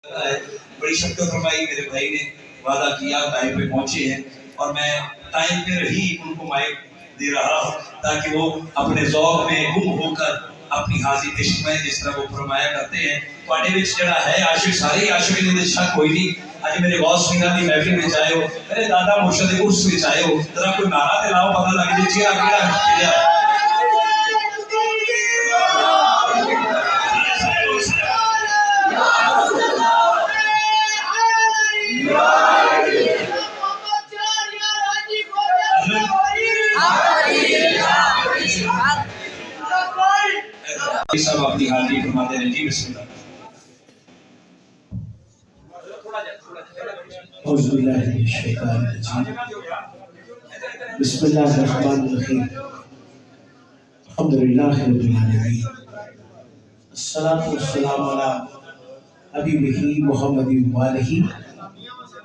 بڑی شفقت فرمائی، میرے بھائی نے وعدہ کیا، ٹائم پہ پہنچے ہیں اور میں ٹائم پہ ہی ان کو مائک دے رہا ہوں تاکہ وہ اپنے ذوق میں گم ہو کر اپنی حاضری پیش کریں جس طرح وہ فرمایا کرتے ہیں۔ تواڈے وچ جڑا ہے عاشق سارے عاشق دے شک کوئی نہیں۔ اج میرے غوث میاں دی محفل وچ آئے ہو، میرے دادا مرشد دے عرس وچ آئے ہو، ذرا کوئی نعرہ تے لاؤ، پتہ لگ جائے چہرہ کیڑا ہے۔ سب اپنی حاضری فرماتے ہیں جی۔ بسم اللہ۔ اعوذ باللہ من الشیطان الرجیم، بسم اللہ الرحمن الرحیم، الحمدللہ رب العالمین، الصلاۃ والسلام علی حبیبہ محمد وآلہ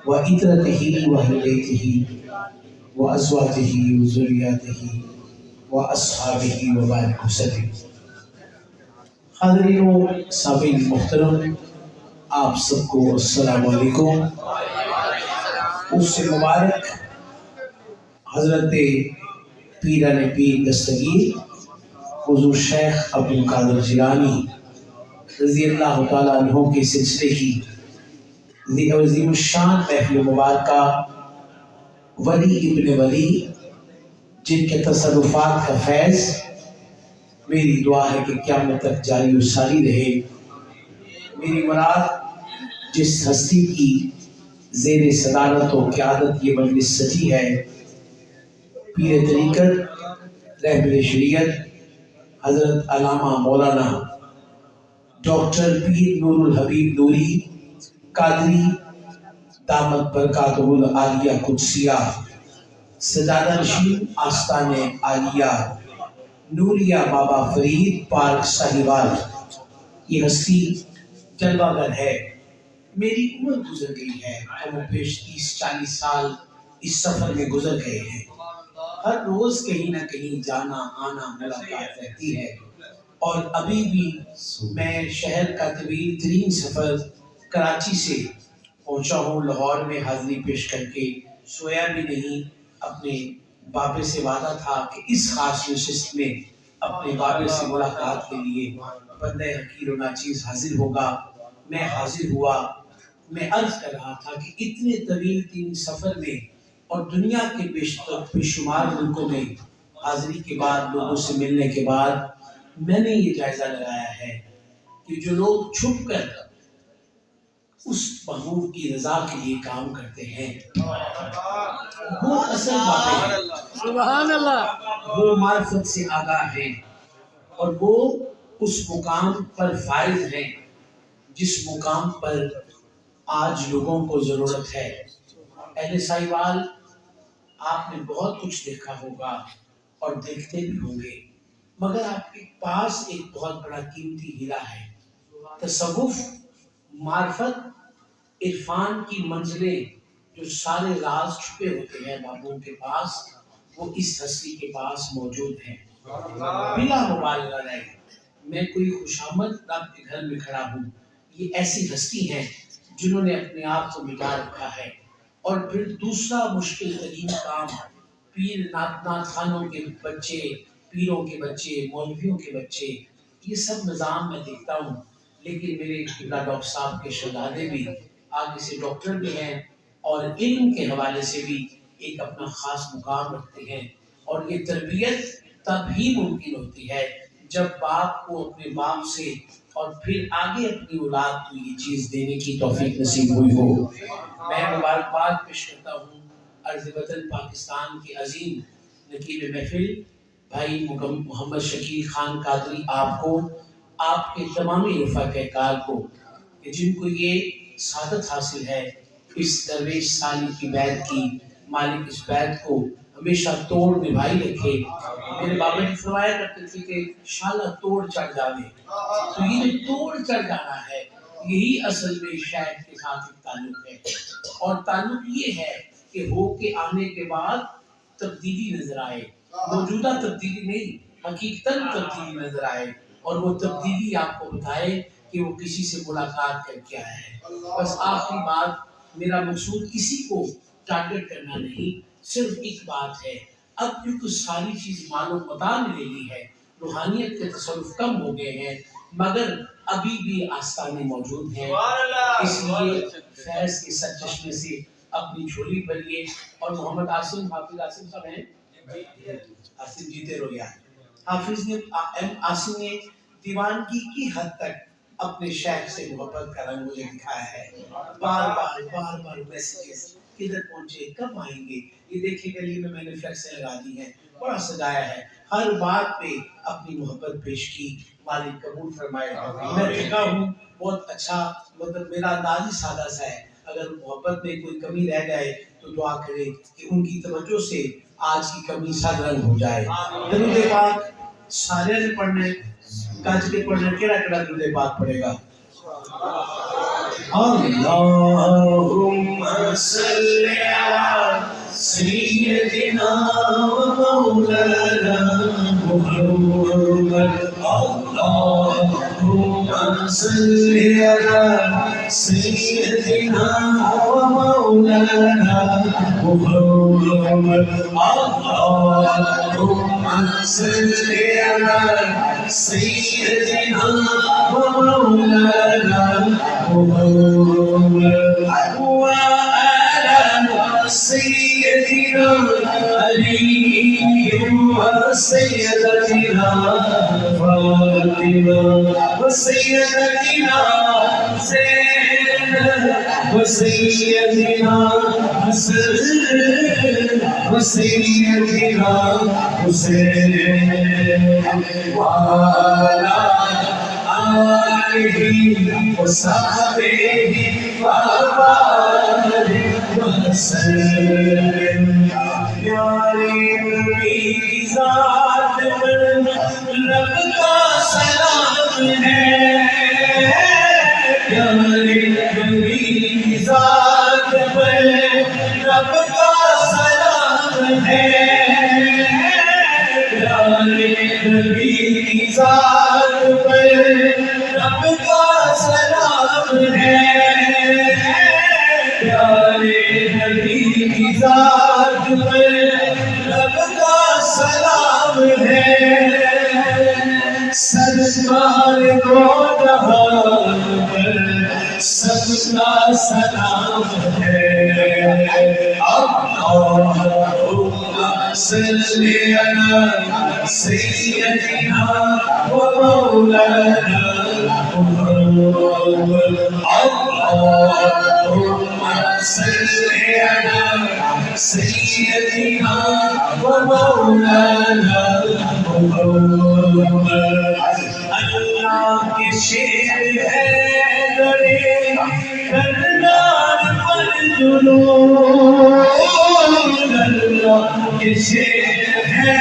وعترتہ وأہل بیتہ وازواجہ وذریاتہ واصحابہ وبارک وسلم۔ حاضرین و سامعین محترم، آپ سب کو السلام علیکم۔ اس سے مبارک حضرت پیران پیر دستگیر حضور شیخ عبد القادر جیلانی رضی اللہ تعالیٰ عنہ کے سلسلے کی عظیم الشان محفل مبارکہ ولی ابن ولی، جن کے تصرفات کا فیض میری دعا ہے کہ قیامت تک جاری و ساری رہے۔ میری مراد جس ہستی کی زیر صدارت و قیادت یہ مجلس سجی ہے، پیر طریقت رہبر شریعت حضرت علامہ مولانا ڈاکٹر پیر نور الحبیب نوری قادری دامت برکاتہ العالیہ قدسیہ، سجادہ نشین آستان عالیہ نوریہ بابا فرید پارک ساہیوال، یہ ہستی جلوہ گر ہے۔ میری عمر گزر گئی ہے، کم و بیش 30-40 سال اس سفر میں گزر گئے ہیں۔ ہر روز کہیں نہ کہیں جانا آنا ملاقات رہتی ہے، اور ابھی بھی میں شہر کا طویل ترین سفر کراچی سے پہنچا ہوں۔ لاہور میں حاضری پیش کر کے سویا بھی نہیں۔ اپنے بابے سے وعدہ تھا کہ اس خاص نشست میں اپنے بابے سے ملاقات کے لیے بندہ حقیر و ناچیز حاضر ہوگا۔ میں حاضر ہوا۔ میں عرض کر رہا تھا کہ اتنے طویل ترین سفر میں اور دنیا کے بے شمار ملکوں میں حاضری کے بعد، لوگوں سے ملنے کے بعد، میں نے یہ جائزہ لگایا ہے کہ جو لوگ چھپ کر اس محبوب کی رضا کے لیے کام کرتے ہیں، وہ اصل باتیں ہیں، سبحان اللہ، وہ معرفت سے آگاہ ہیں، اور وہ اس مقام پر فائز ہیں جس مقام پر آج لوگوں کو ضرورت ہے۔ اہل ساہیوال، آپ نے بہت کچھ دیکھا ہوگا اور دیکھتے بھی ہوں گے، مگر آپ کے پاس ایک بہت بڑا قیمتی ہیرا ہے۔ تصوف، معرفت، عرفان کی منزلیں، جو سارے راز چھپے ہوتے ہیں بابوں کے پاس، وہ اس ہستی کے پاس موجود ہیں۔ بلا مبالغہ نہیں، میں کوئی خوشامد آپ کے گھر میں کھڑا ہوں، یہ ایسی ہستی ہیں جنہوں نے اپنے آپ کو مٹا رکھا ہے۔ اور پھر دوسرا مشکل ترین کام، پیر نعت خانوں کے بچے، پیروں کے بچے، مولویوں کے بچے، یہ سب نظام میں دیکھتا ہوں، لیکن میرے قبلہ ڈاکٹر صاحب کے شہزادے بھی آگے سے ڈاکٹر بھی ہیں، اور علم کے حوالے سے بھی ایک اپنا خاص مقام رکھتے ہیں۔ اور یہ تربیت تب ہی ممکن ہوتی ہے جب باپ کو اپنے باپ سے اور پھر آگے اپنی اولاد کو یہ چیز دینے کی توفیق نصیب ہوئی ہو۔ میں مبارکباد پیش کرتا ہوں عرض وطن پاکستان کے عظیم نقیب محفل بھائی محمد شکیل خان قادری، آپ کو، آپ کے تمامی رفقا اہل کو، کہ جن کو یہ سعادت حاصل ہے اس درویش سالی کی بیعت کی۔ مالک اس بیعت کو ہمیشہ توڑ نبھائی رکھے۔ میرے بابا جی فرمایا کرتے تھے کہ شالا توڑ چڑھ جاوے، تو یہ جو توڑ چڑھ جانا ہے، یہی اصل میں شاید کے ساتھ ایک تعلق ہے۔ اور تعلق یہ ہے کہ ہو کے آنے کے بعد تبدیلی نظر آئے، موجودہ تبدیلی نہیں، حقیقتاً تبدیلی نظر آئے، اور وہ تبدیلی آپ کو بتائے کہ وہ کسی سے ملاقات کر کے آیا ہے۔ بس آخری بات، میرا مقصود کسی کو ٹارگٹ کرنا نہیں، صرف ایک بات ہے، اب کیونکہ ساری چیز مال و متاع نے لے لی ہے، روحانیت کے تصرف کم ہو گئے ہیں، مگر ابھی بھی آستانے موجود ہیں، اس لیے فیض کے سرچشمے سے اپنی جھولی بھریے۔ اور محمد عاصم، حافظ عاصم صاحب ہیں، عاصم جیتے رہو یار، حافظ نے عاصم نے دیوانگی کی حد تک اپنے شیخ سے محبت کا رنگ مجھے دکھایا ہے، بار بار میسیجز، کدھر پہنچے، کب آئیں گے، یہ دیکھیں گلی میں نے فلیکسیں لگا دی ہیں، بڑا سجایا ہے، ہر بات پہ اپنی محبت پیش کی، مالک قبول فرمائے۔ میں تھکا ہوں، بہت اچھا، مطلب میرا انداز ہی سادہ سا ہے، اگر محبت میں کوئی کمی رہ جائے تو دعا کرے کہ ان کی توجہ سے آج کی کمی سد رنگ ہو جائے۔ درود پاک سارے نے پڑھنے، گج کے پڑھنے، کیڑا درود پاک پڑھے گا؟ اللہم صلی علی سیدنا و مولانا محمد، اللہم صلی علی سیدنا و مولانا محمد، اللہم صلی علی سیدنا و مولانا محمد وعلى سيدنا علي وسيدتنا فاطمة وسيدتنا زينب وسيدنا حسن وسيدنا حسين وعلى آلہ وصحبہ وبارک وسلم۔ پیارے نبی کی ذات پر رب کا سلام ہے، پیارے نبی کی ذات پر رب کا سلام ہے، پیارے نبی کی ذات پر رب کا سلام ہے، پیارے نبی کی ذات پر رب کا سلام ہے، سرکار دو جہان پر سب کا سلام ہے۔ اللہم صلی علی سیدنا و مولانا محمد، اللہم صلی علی سیدنا و مولانا محمد۔ اللہ کے شیر ہے درے کرنار پر جنون، اللہ کے شیر ہے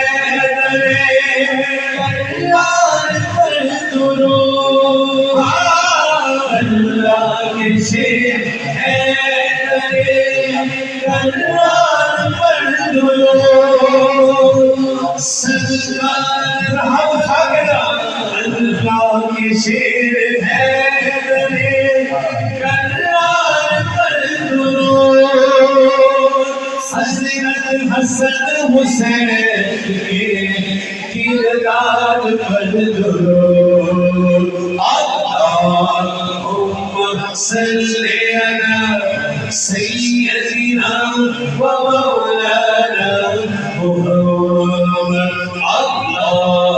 درے کرنار پر جنون، اللہ کے شیر ہے درے کرنار پر جنون، سرکار رہا اٹھا کے اللہ کے شیر ہے درے کرنار پر جنون، حضرت حسن حسین کے کردار پر جنون، اللہم صلی علی سیدنا و مولانا محمد،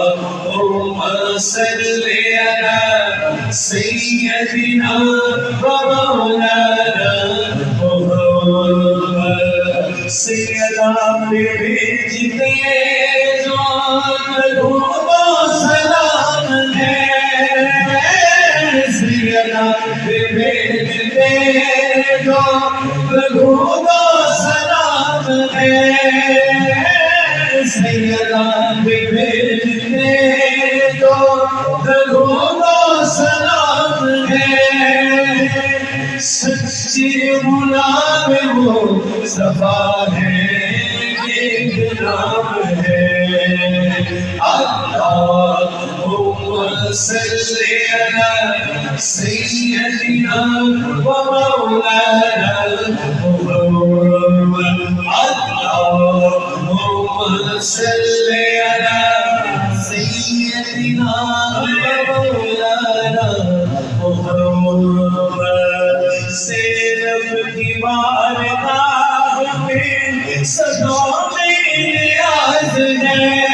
اللہم صلی علی سیدنا و مولانا محمد۔ سیدہ پہ بھیجتے جو درود و سلام ہے، سیدہ پہ بھیجتے جو درود و سلام ہے، سیدہ پہ بھیجتے جو درود و سلام ہے، سچی غلام وہ صفا ہے، ایک نام ہے، اللہم صل على سيدنا ومولانا محمد اللهم صل على سيدنا ومولانا محمد صرف کی بارگاہ میں صدوں میں نیاز ہے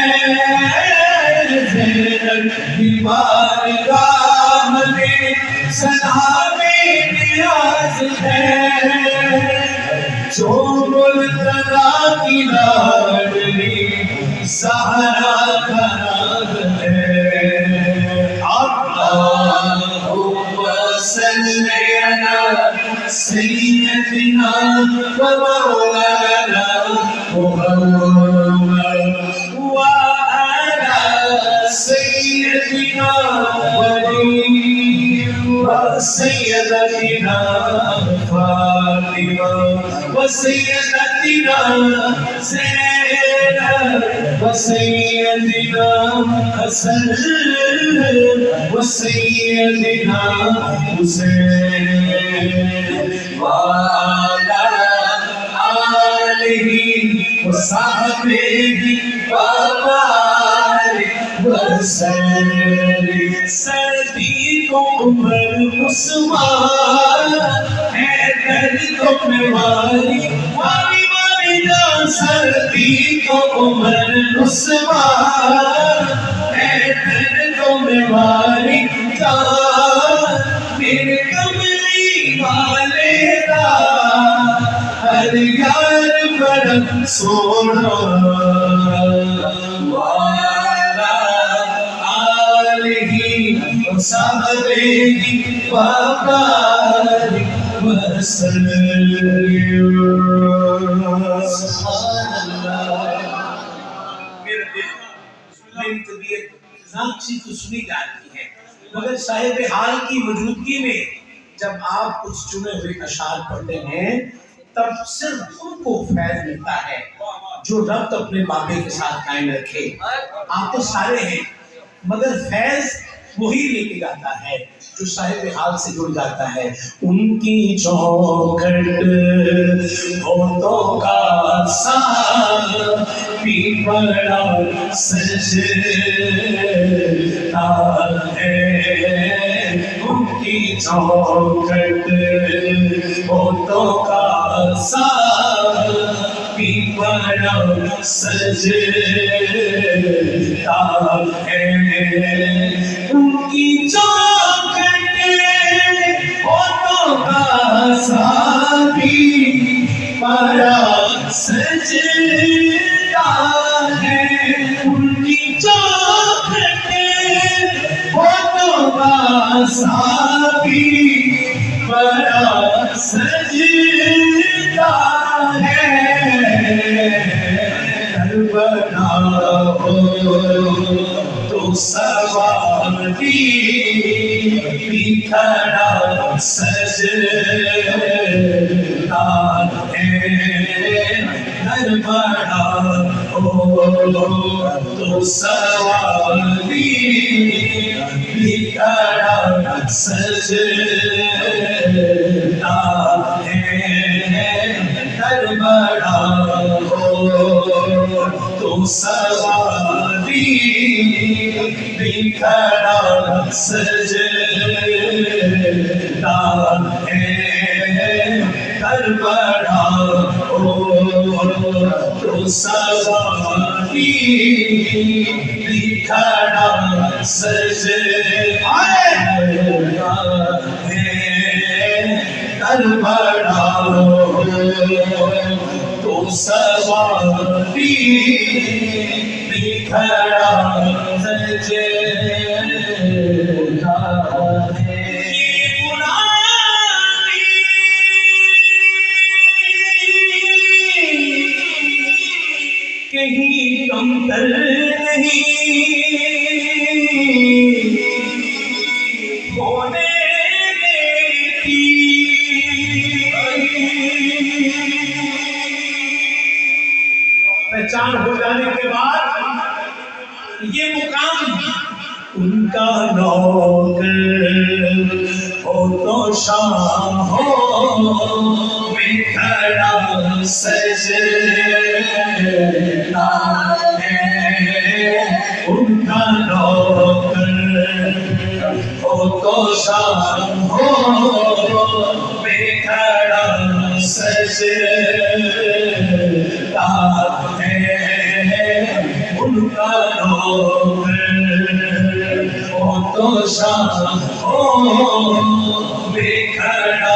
بارگاہ میں صدا میں نیاز ہے جو ملتقا کی لاڈلی سہارا کا ناز ہے اللہم صل علی سیدنا و مولانا محمد سيدنا ولي وسيدتنا فاطمة وسيدتنا زينب وسيدنا حسن وسيدنا حسين وعلى آله وصحبه وبارك وسلم صدیق عمر عثمان حیدر تم والی والی والی جان صدیق عمر عثمان حیدر تم والی جان میرے کملی والے دا ہر یار بڑا سونا صحبه وبارك وسلم سبحان اللہ میرے دل میری طبیعت ناقصی تو سنی جاتی ہے مگر صاحب حال کی موجودگی میں جب آپ کچھ چنے ہوئے اشعار پڑھتے ہیں تب صرف ان کو فیض ملتا ہے جو ربط اپنے بابے کے ساتھ قائم رکھے آپ تو سارے ہیں مگر فیض وہی لے کے جاتا ہے جو صاحب حال سے جڑ جاتا ہے ان کی چوکھٹ ہونٹوں کا ساتھ بھی بڑا سجدہ ہے ان کی چوکھٹ ہونٹوں کا ساتھ بھی بڑا سجدہ ہے ان کی چوکھٹ ہونٹوں کا ساتھی بڑا سجدہ ہے ان کی چوکھٹ ہونٹوں کا ساتھی بڑا سجدہ ہے کربلا ہو تو سواری بکھرا سجدہ ہے کربلا ہو تو سواری بکھرا سجدہ ہے کربلا ہو تو سواری بکھرا سجدہ ہے کربلا ہو تو سواری بکھرا سجدہ ہے کربلا ہو تو سواری بکھرا سجدہ ہے کہیں کم تر نہیں ہونے دیتی پہچان ہو جانے کے بعد یہ مقام ان کا نوکر ہو تو شاہوں میں کھڑا سجدہ ہے ان کا نوکر ہو تو شاہوں میں کھڑا سجدہ ہے ان کا نوکر ہو تو شاہوں میں کھڑا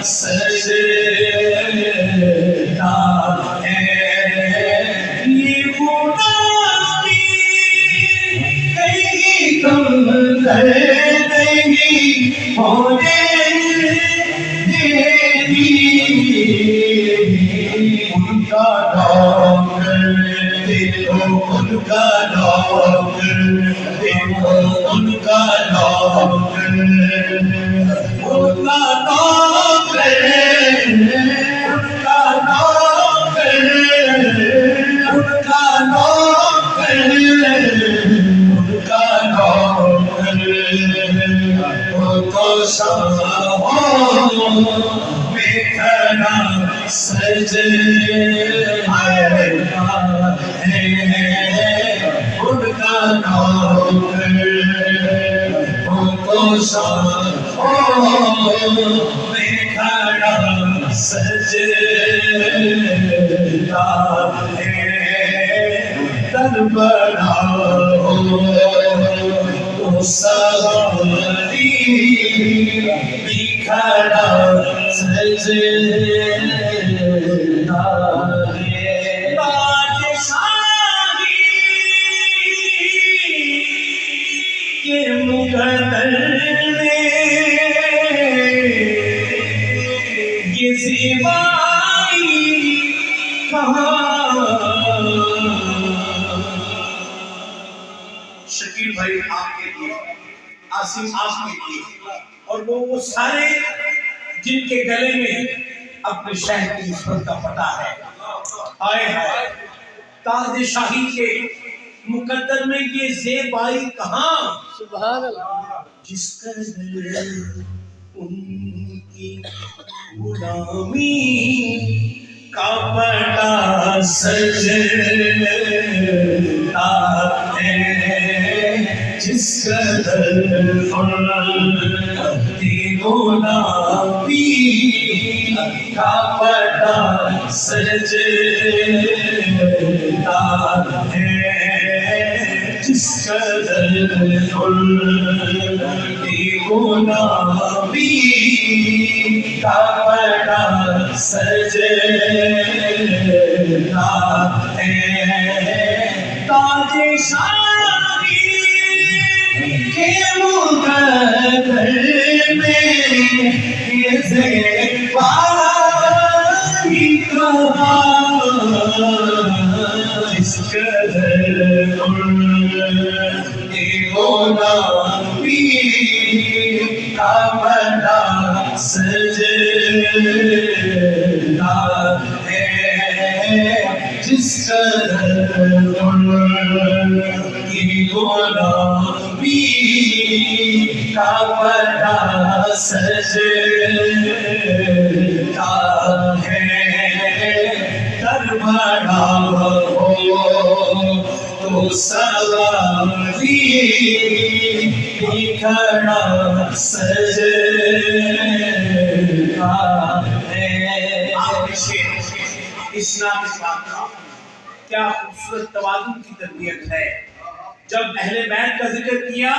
سجدہ ہے یہ غلامی کہیں کم کر دینی ہونے دینی ان کا نوکر دیکھو ان کا نوکر دیکھو ان کا نوکر ان کا نوکر ان کا نوکر ان کا نوکر ان کا نوکر وہ تو شاہوں میں کھڑا سجدہ ہے ان کا نوکر وہ تو شاہوں میں کھڑا سجدہ ہے تن بڑا ہو تو سواری بھی کھڑا سجدہ ہے بادشاہی کے مقدر میں یہ زیبائی کہاں شکیل بھائی آپ کے لیے عاصم آپ کے لیے اور وہ سارے جن کے گلے میں اپنے شہر کی نسبت کا پتہ ہے آئے ہائے تاج شاہی کے مقدر میں یہ زیبائی کہاں سبحان اللہ جس قدر ان کی غلامی کا بڑا سجدہ ہے جس قدر ان کی غلامی کا بڑا سجدہ ہے جس قدر ان کی غلامی کا بڑا سجدہ ہے تاج شاہی کے مقدر میں یہ زیبائی کہاں جس قدر ان کی غلامی کا بڑا سجدہ ہے جس قدر ان کی غلامی کا بڑا سجدہ ہے در بڑا ہو تو سواری بھی کھڑا سجدہ ہے اسلام اس بات کا کیا خوبصورت توازن کی تربیت ہے جب اہل بیت کا ذکر کیا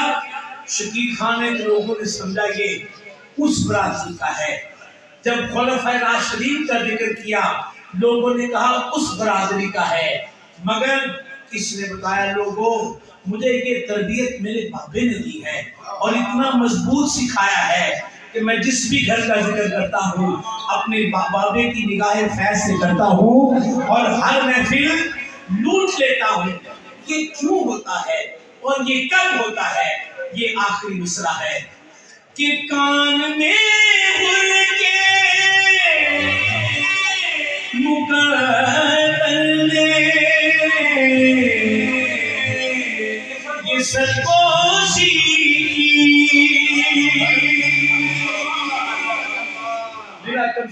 شکیل خان نے لوگوں نے سمجھا یہ اس برادری کا ہے جب خلفائے راشدین کا ذکر کیا لوگوں نے کہا اس برادری کا ہے مگر کس نے بتایا لوگوں مجھے یہ تربیت میرے بابے نے دی ہے اور اتنا مضبوط سکھایا ہے کہ میں جس بھی گھر کا ذکر کرتا ہوں اپنے بابے کی نگاہ فیض سے کرتا ہوں اور ہر محفل لوٹ لیتا ہوں یہ کیوں ہوتا ہے اور یہ کب ہوتا ہے یہ آخری مصرع ہے کہ کان میں ان کے مقدر میں یہ سرپوشی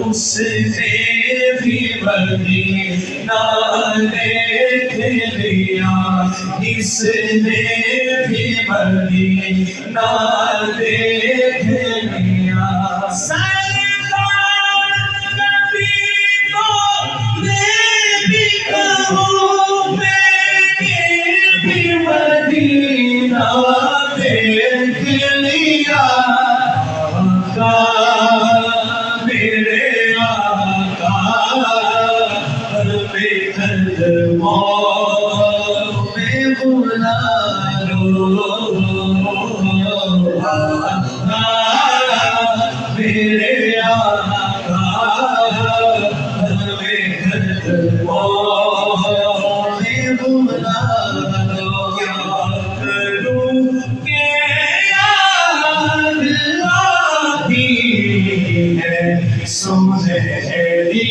اس نے بھی مدینہ دیکھ لیا، اس نے بھی مدینہ دیکھ لیا۔ سرکار نبی کو میں بھی کہوں میں نے بھی مدینہ دیکھ لیا۔ میرے آقا بے قدموں میں بلا لو، میرے آقا بے قدموں میں بلا لو۔ کروں کہ یاد آتی ہے سنہری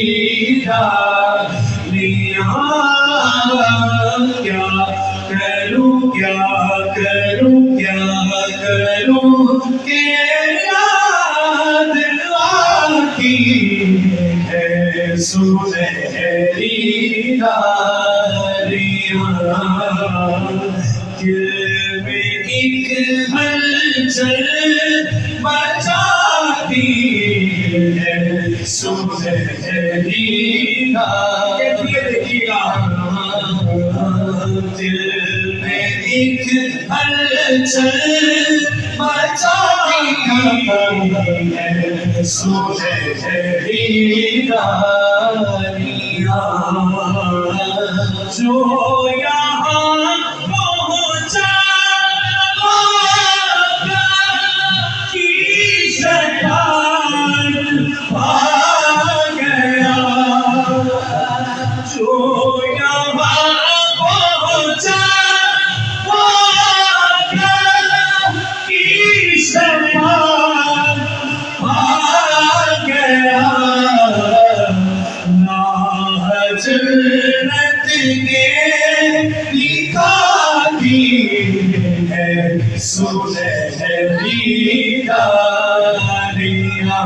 ڈالیاں، کیا کروں کیا کروں کیا کروں کہ یاد آتی ہے سنہری ڈالیاں۔ دل میں ایک ہلچل مچاتی ہے سنہری ڈالیاں۔ دل میں ایک ہلچل مچاتی ہے سنہری ڈالیاں۔ جو یہاں پہنچا کی شکار پا گیا، جو یہاں پہنچا کی شکار پا گیا۔ جنت کے دکھاتی ہے سنہری ڈالیاں۔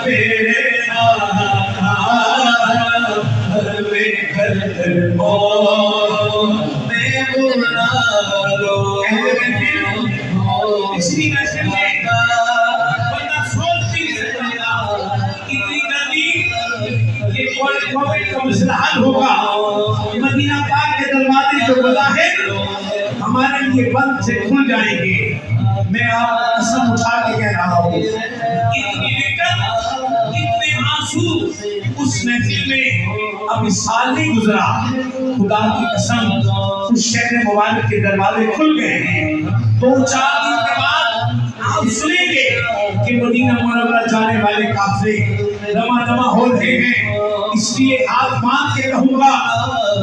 میرے آقا بے قدموں میں بلا لو۔ اس لیے کا مسئلہ حل ہوگا۔ مدینہ پاک کے دروازے جو بظاہر ہمارے لیے بند سے کھل جائیں گے، میں آپ قسم اٹھا کے کہہ رہا ہوں۔ اتنی فکر اتنے آنسو اس محفل میں اب اس سال نہیں گزرا، خدا کی قسم اس شہر مبارک کے دروازے کھل گئے ہیں۔ 2-4 دن کے بعد آپ سنیں گے کہ مدینہ منورہ جانے والے قافلے رواں رواں ہو رہے ہیں۔ اس لیے ہاتھ باندھ کے کہوں گا،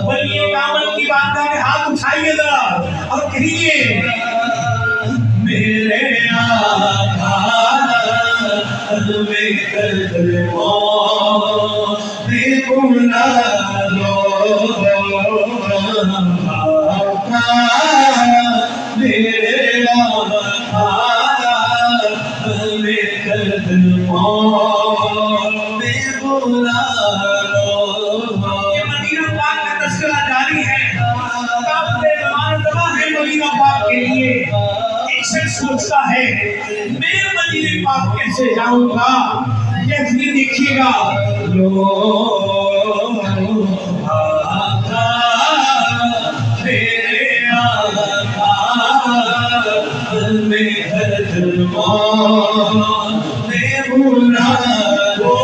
ولی کامل کی بارگاہ میں ہاتھ اٹھائیے ذرا اور کہیے، میرے آقا بے قدموں میں بلا لو، میرے آقا بے قدموں میں بلا لو۔ یہ مدینہ پاک کا تذکرہ جاری ہے، کافر زمان روا ہے مدینہ پاک کے لیے۔ ایک شخص سوچتا ہے میں مدینہ پاک کیسے جاؤں گا؟ یہ دیکھیے گا، آقا میرے آقا بے قدموں میں بلا لو۔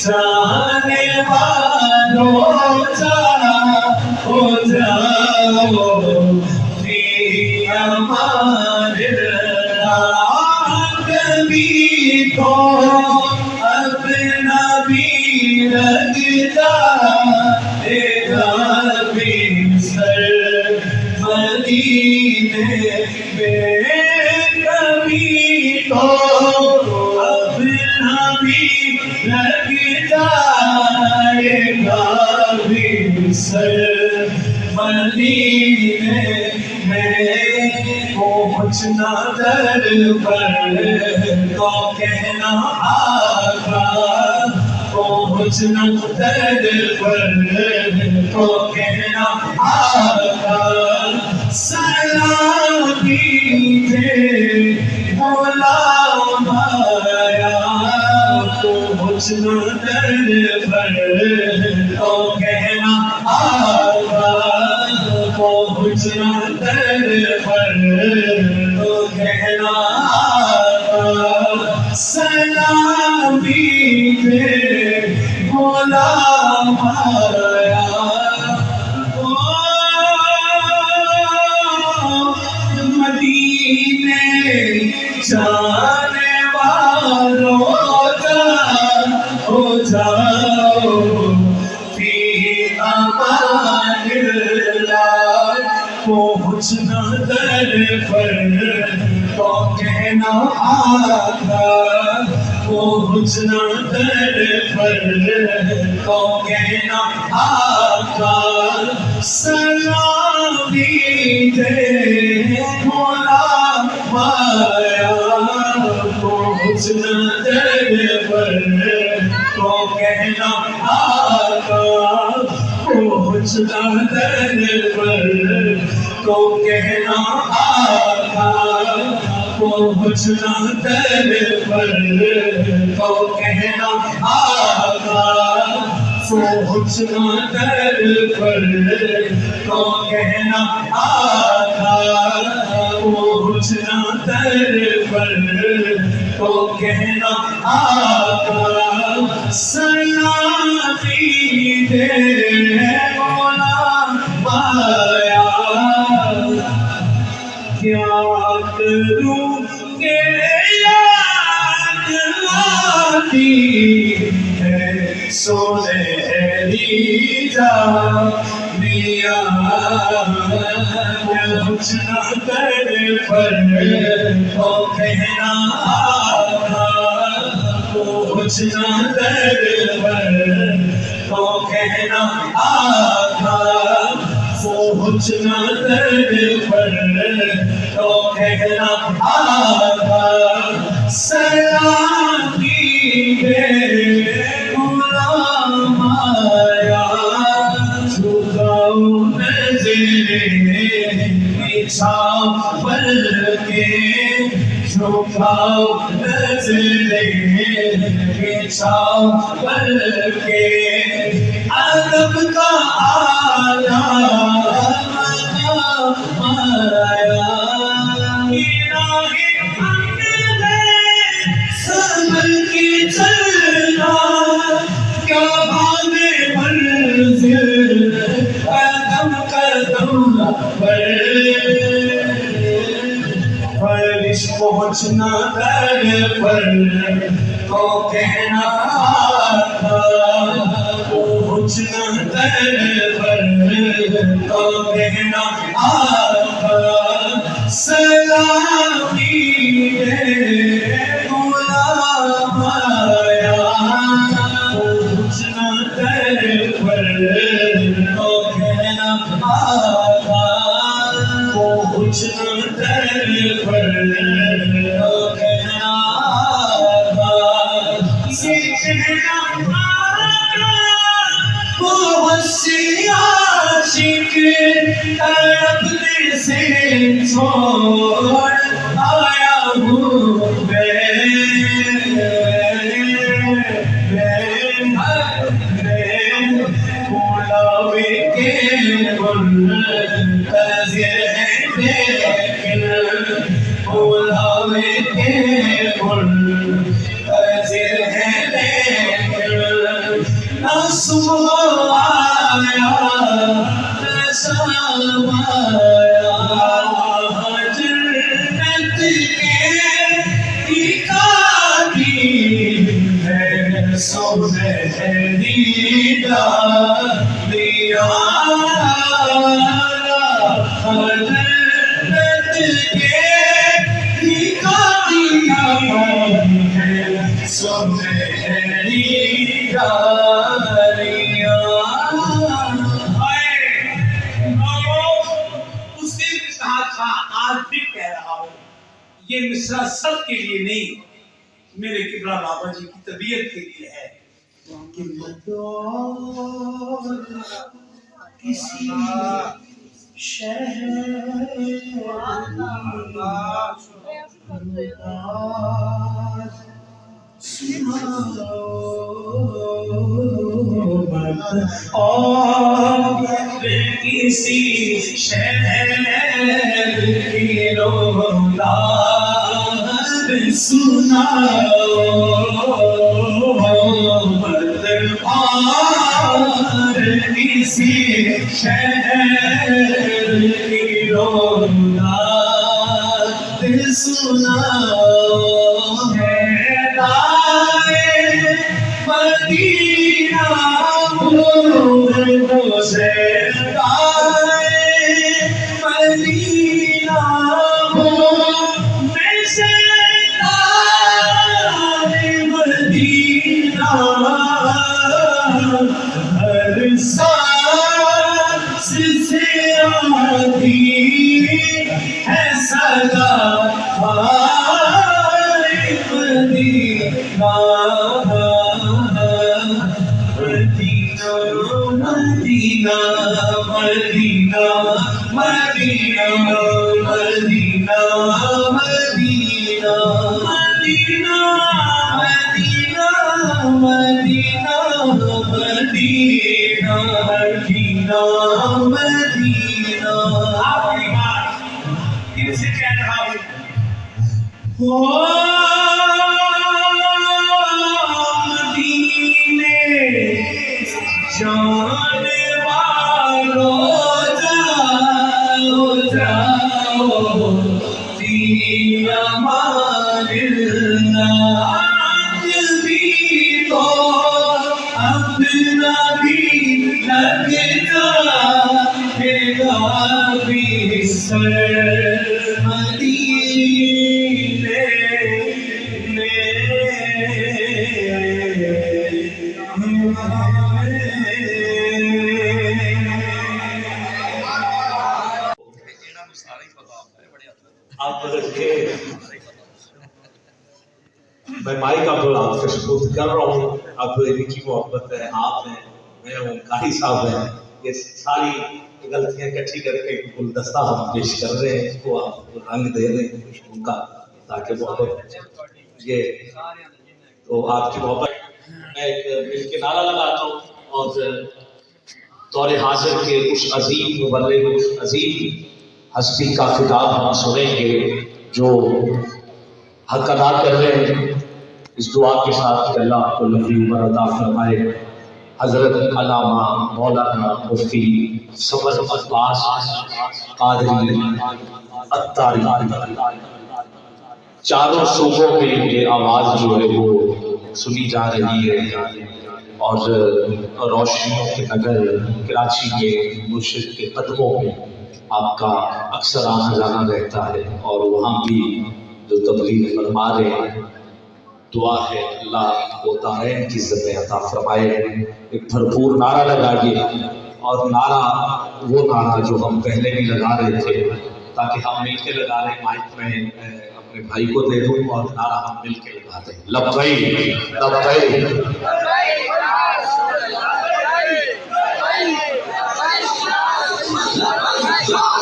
جانے والوں جاؤ جاؤ، امان اللہ کبھی تو اپنا بھی لگتا ہے کبھی سر مدینے میں کبھی تو اپنا بھی لگتا ہے کبھی سر مدینے میں پہنچنا در پر تو کہنا آقا پہنچنا در پر تو کہنا آقا سلام دیجھے غلام آیا پہنچنا در پر تو کہنا آقا پہنچنا در پر تو کہنا آقا سلام دیجھے غلام آیا مدینے جانے والوں ہو جاؤ فی امان اللہ پہنچنا در پر تو کہنا آقا پہنچنا در پر تو کہنا آقا سلام دیجھے غلام آیا پہنچنا در پر تو کہنا آقا پہنچنا در پر تو کہنا آقا پہنچنا در پر تو کہنا آقا پہنچنا در پر تو کہنا آقا پہنچنا در پر تو کہنا آقا سلام دیجھے غلام آیا کیا کروں کہ یاد آتی ہے سنہری جانیاں پہنچنا در پر تو کہنا آقا پہنچنا در پر تو کہنا آقا پہنچنا در پر تو کہنا آقا سلام دیجھے غلام آیا جھکاؤ نظریں نچھاور کے جھکاؤ نظریں نچھاور کے ادب کا آیا صبر کی چلنا کیا بھاگے منزل قدم قدم پر فرش پہنچنا در پر تو کہنا آقا پہنچنا در پر تو کہنا آقا سلام دیجھے غلام آیا پہنچنا در پر تو کہنا آقا پہنچنا در پر تو کہنا آقا بہت سی عاشق تڑپنے سے چھوڑ آیا ہوں بلاوے کے منتظر ہے لیکن بلاوے کے منتظر ہے لیکن نہ صبح آیا نہ شام آیا یہ مصرع سب کے لیے نہیں، میرے کبریٰ بابا جی کی طبیعت کے لیے ہے کہ مدار کسی شہر اور کسی شہر کی روداد سناؤ، اور کسی شہر کی روداد سناؤ، مدینہ مدینہ مدینہ ہر سانس سے آتی ہے صدا مدینہ مدینہ مدینہ مدینہ مدینہ مدینہ مدینہ مدینہ مدینہ مدینہ مدینہ آخری بات دل سے کہہ رہا ہوں، مدینے جانے والوں جاؤ جاؤ فی امان اللہ، بھی تو اپنا بھی لگتا ہے بھی سر مدینے میں مائک آپ کا سپورٹ کر رہا ہوں، اب ان کی محبت ہے، آپ ہیں، میں ہوں، قاری صاحب ہیں، یہ ساری غلطیاں اکٹھی کر کے گلدستہ ہم پیش کر رہے ہیں، اس کو آپ رنگ دے دیں ان کا، تاکہ محبت یہ تو آپ کی محبت میں ایک مل کے نعرہ لگاتا ہوں اور دور حاضر کے کچھ عظیم مبلغ، کچھ عظیم ہستی کا خطاب ہم سنیں گے جو حق ادا کر رہے ہیں، اس دعا کے ساتھ کہ اللہ آپ کو لمبی عمر عطا فرمائے۔ حضرت علامہ مولانا مفتی سمر عباس قادری اتاری، چاروں صوبوں میں یہ آواز جو ہے وہ سنی جا رہی ہے، اور روشنیوں کے نگر کراچی کے مرشد کے قدموں میں آپ کا اکثر آنا جانا رہتا ہے، اور وہاں بھی جو تبلیغ فرما رہے ہیں، دعا ہے اللہ کو دارین کی عزت عطا فرمائے۔ ایک بھرپور نعرہ لگائیے، اور نعرہ وہ نعرہ جو ہم پہلے بھی لگا رہے تھے، تاکہ ہم مل کے لگا رہے ہیں، مائک میں اپنے بھائی کو دے دوں اور نعرہ ہم مل کے لگاتے ہیں، لبیک لبیک یا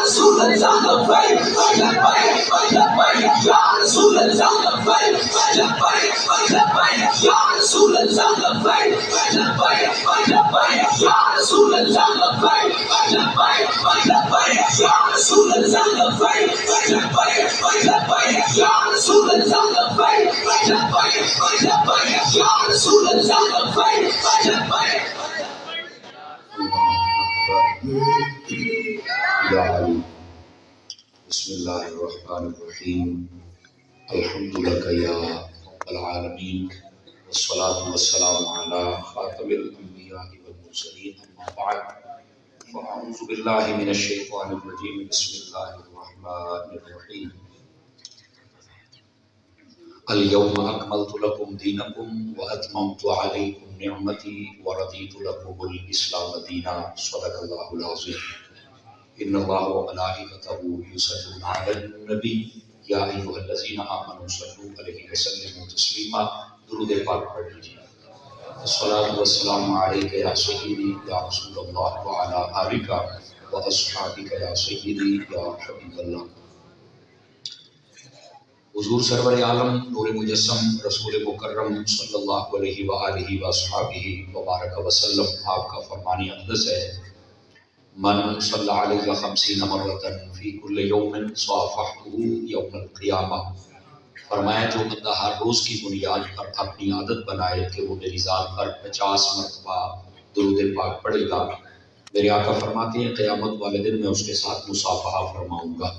رسول اللہ لبیک لبیک لبیک یا رسول اللہ لبیک لبیک لبیک یا رسول اللہ لبیک لبیک لبیک یا رسول اللہ لبیک لبیک لبیک یا رسول اللہ لبیک لبیک لبیک یا رسول اللہ لبیک لبیک لبیک یا رسول اللہ لبیک لبیک۔ یا علی بسم اللہ الرحمن الرحیم، الحمد لک یا رب العالمین، والصلاة والسلام على خاتم الأنبياء والمرسلين أما بعد فأعوذ بالله من الشيطان الرجيم بسم الله الرحمن الرحيم اليوم أكملت لكم دينكم وأتممت عليكم نعمتي ورضيت لكم الإسلام دينا صدق الله العظيم إن الله وملائكته يصلون على النبي یا ایھا الذین آمنوا صلوا علیہ وسلموا تسلیما درود پاک پڑھ لیجیے الصلاۃ والسلام علیک یا سیدی یا رسول اللہ وعلی آلک واصحابک یا سیدی یا حبیب اللہ۔ حضور سرور عالم نور مجسم رسول مکرم صلی اللہ علیہ وآلہ واصحابہ وبارک وسلم، آپ کا فرمان اقدس ہے من صلی علیہ 50 مرتن فی کل یوم صافحته یوم القیامہ، فرمایا جو بندہ ہر روز کی بنیاد پر اپنی عادت بنائے کہ وہ میری ذات پر 50 مرتبہ درود پاک پڑھے گا، میرے آقا فرماتے ہیں قیامت والے دن میں اس کے ساتھ مصافحہ فرماؤں گا۔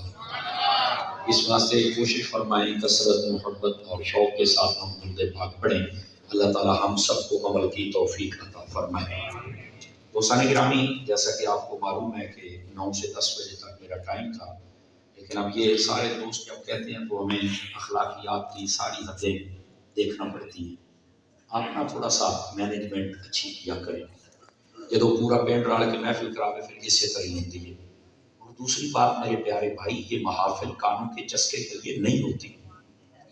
اس واسطے کوشش فرمائیں کثرت محبت اور شوق کے ساتھ ہم درود پاک پڑھیں، اللہ تعالی ہم سب کو عمل کی توفیق عطا فرمائے۔ دوستان گرامی، جیسا کہ آپ کو معلوم ہے کہ 9 سے 10 بجے تک میرا ٹائم تھا، لیکن اب یہ سارے دوست جب کہتے ہیں تو ہمیں اخلاقیات کی ساری حدیں دیکھنا پڑتی ہیں۔ آپ نا تھوڑا سا مینجمنٹ اچھی کیا کریں، جدو پورا پینڈ رال کے محفل کراوے پھر اسی طرح ہوتی ہے۔ اور دوسری بات میرے پیارے بھائی، یہ محافل قانون کے چسکے کے لیے نہیں ہوتی،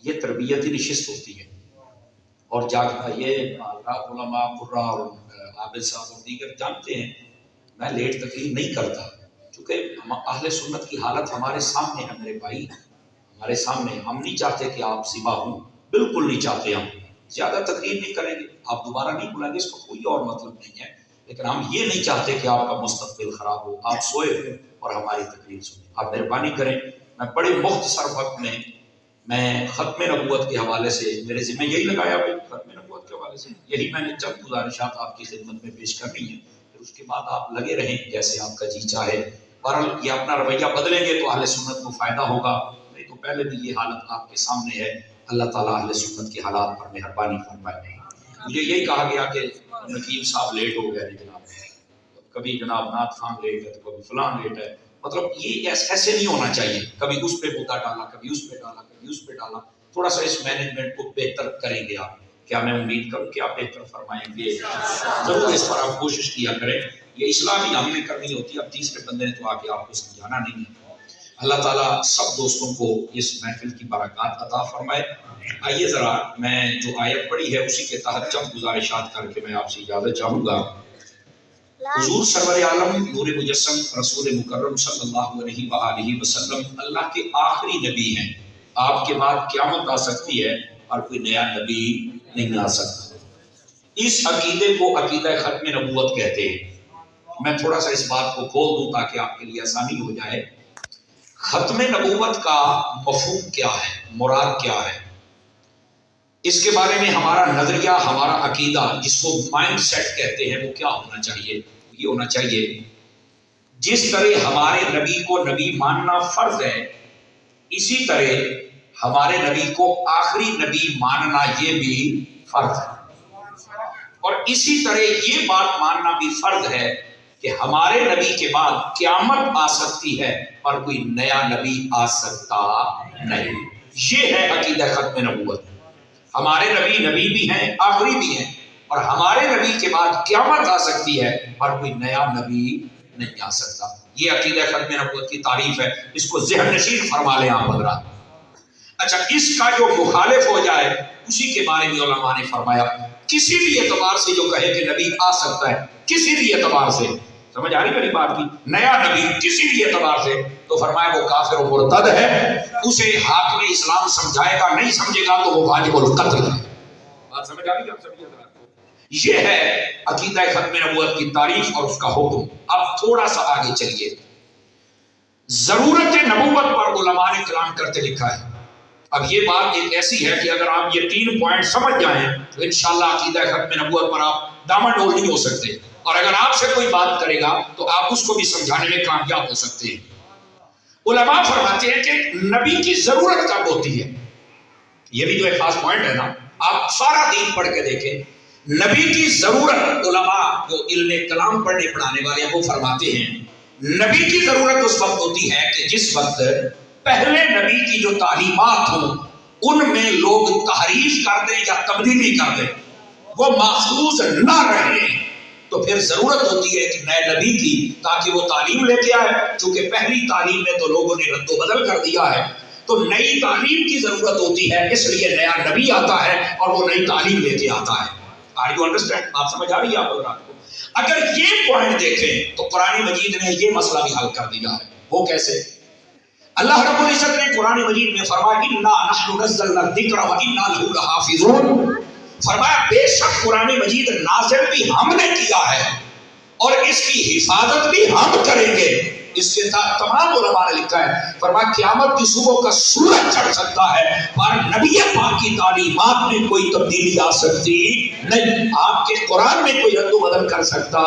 یہ تربیتی نشست ہوتی ہے۔ اور یہ علماء قرہ اور عابد صاحب اور دیگر جانتے ہیں میں لیٹ تقریر نہیں کرتا، چونکہ اہل سنت کی حالت ہمارے سامنے ہے میرے بھائی، ہمارے سامنے۔ ہم نہیں چاہتے کہ آپ سوا ہوں، بالکل نہیں چاہتے، ہم زیادہ تقریر نہیں کریں گے، آپ دوبارہ نہیں بلائیں گے، اس کا کوئی اور مطلب نہیں ہے، لیکن ہم یہ نہیں چاہتے کہ آپ کا مستقبل خراب ہو، آپ سوئے ہو اور ہماری تقریر سنیں۔ آپ مہربانی کریں، میں بڑے مختصر وقت میں ختم نبوت کے حوالے سے میرے ذمہ یہی لگایا بھائی، ختم نبوت کے حوالے سے یہی میں نے چند گزارشات آپ کی خدمت میں پیش کرنی ہے، پھر اس کے بعد آپ لگے رہیں جیسے آپ کا جی چاہے۔ بہرحال یہ اپنا رویہ بدلیں گے تو اہل سنت کو فائدہ ہوگا، نہیں تو پہلے بھی یہ حالت آپ کے سامنے ہے۔ اللہ تعالیٰ اہل سنت کی حالات پر مہربانی فرمائے۔ مجھے یہی کہا گیا کہ نقیب صاحب لیٹ ہو گئے جناب، کبھی جناب نعت خان لیٹ ہے تو کبھی فلان لیٹ ہے، مطلب یہ ایسے نہیں ہونا چاہیے، کبھی اس پہ مدعا ڈالا، کبھی اس پہ ڈالا، کبھی اس پہ ڈالا۔ تھوڑا سا اس مینجمنٹ کو بہتر کریں گے آپ، کیا میں امید کروں کہ آپ بہتر فرمائیں گے، ضرور اس پر آپ کوشش کیا کریں۔ یہ اصلاح بھی ہم نے کرنی ہوتی ہے، اب تیسرے بندے نے تو آ کے آپ کو سمجھانا نہیں ہے۔ اللہ تعالیٰ سب دوستوں کو اس محفل کی برکات عطا فرمائے۔ آئیے ذرا میں جو آیت پڑھی ہے اسی کے تحت چند گزارشات کر کے میں آپ سے اجازت چاہوں گا۔ حضور سرور عالم نور مجسم رسول مکرم صلی اللہ علیہ وآلہ وسلم اللہ کے آخری نبی ہیں، آپ کے بعد قیامت آ سکتی ہے اور کوئی نیا نبی نہیں آ سکتا۔ اس عقیدے کو عقیدہ ختم نبوت کہتے ہیں۔ میں تھوڑا سا اس بات کو کھول دوں تاکہ آپ کے لیے آسانی ہو جائے۔ ختم نبوت کا مفہوم کیا ہے، مراد کیا ہے، اس کے بارے میں ہمارا نظریہ، ہمارا عقیدہ جس کو مائنڈ سیٹ کہتے ہیں وہ کیا ہونا چاہیے؟ یہ ہونا چاہیے جس طرح ہمارے نبی کو نبی ماننا فرض ہے، اسی طرح ہمارے نبی کو آخری نبی ماننا یہ بھی فرض ہے، اور اسی طرح یہ بات ماننا بھی فرض ہے کہ ہمارے نبی کے بعد قیامت آ سکتی ہے اور کوئی نیا نبی آ سکتا نہیں۔ یہ ہے عقیدہ ختم نبوت۔ ہمارے نبی نبی بھی ہیں، آخری بھی ہیں، اور ہمارے نبی کے بعد قیامت آ سکتی ہے اور کوئی نیا نبی نہیں آ سکتا۔ یہ عقیدہ ختم نبوت کی تعریف ہے، اس کو ذہن نشین فرما لیں آپ حضرات۔ اچھا، اس کا جو مخالف ہو جائے اسی کے بارے میں علماء نے فرمایا کسی بھی اعتبار سے جو کہے کہ نبی آ سکتا ہے، کسی بھی اعتبار سے، سمجھ آ رہی میری بات کی، نیا نبی کسی بھی اعتبار سے، تو فرمایا وہ کافر و مرتد ہے، اسے حاکم اسلام سمجھائے گا، نہیں سمجھے گا تو وہ واجب القتل ہے۔ بات سمجھ آ رہی ہے آپ سمجھے؟ یہ ہے عقیدہ ختم نبوت کی تعریف اور اس کا حکم۔ اب تھوڑا سا آگے چلیے، ضرورت نبوت پر علماء نے کلام کرتے لکھا ہے۔ اب یہ بات ایک ایسی ہے کہ اگر آپ یہ 3 پوائنٹ سمجھ جائیں تو انشاءاللہ عقیدہ ختم نبوت پر آپ دامن ڈول نہیں ہو سکتے، اور اگر آپ سے کوئی بات کرے گا تو آپ اس کو بھی سمجھانے میں کامیاب ہو سکتے ہیں۔ علماء فرماتے ہیں کہ نبی کی ضرورت کب ہوتی ہے، یہ بھی جو ایک خاص پوائنٹ ہے نا، آپ سارا دین پڑھ کے دیکھیں، نبی کی ضرورت، علماء جو علم کلام پڑھنے پڑھانے والے ہیں وہ فرماتے ہیں نبی کی ضرورت اس وقت ہوتی ہے کہ جس وقت پہلے نبی کی جو تعلیمات ہوں ان میں لوگ تحریف کر دیں یا تبدیلی کر دیں، وہ محفوظ نہ رہیں، تو پھر ضرورت ہوتی ہے کہ نئے نبی کی، تاکہ وہ تعلیم لے کے آئے، چونکہ پہلی تعلیم میں تو لوگوں نے رد و بدل کر دیا ہے، تو نئی تعلیم کی ضرورت ہوتی ہے، اس لیے نیا نبی آتا ہے اور وہ نئی تعلیم لے کے آتا ہے۔ Are you understand؟ آپ سمجھ آ رہی ہے آپ حضرات کو؟ اگر یہ پوائنٹ دیکھیں تو قرآن مجید نے یہ مسئلہ بھی حل کر دیا ہے۔ وہ کیسے؟ اللہ رب العزت نے قرآن مجید میں فرمایا اِنَّا نَحْنُ نَزَّلْنَا الذِّكْرَ وَإِنَّا لَهُ لَحَافِظُونَ، فرمایا بے شک قرآن مجید نازل بھی ہم نے کیا ہے اور اس کی حفاظت بھی ہم کریں گے۔ اس کے ساتھ تمام علماء نے لکھا ہے، فرمایا قیامت کی صبح کا سورج چڑھ سکتا ہے پر نبی پاک کی تعلیمات میں کوئی تبدیلی آ سکتی نہیں، آپ کے قرآن میں کوئی رد و بدل کر سکتا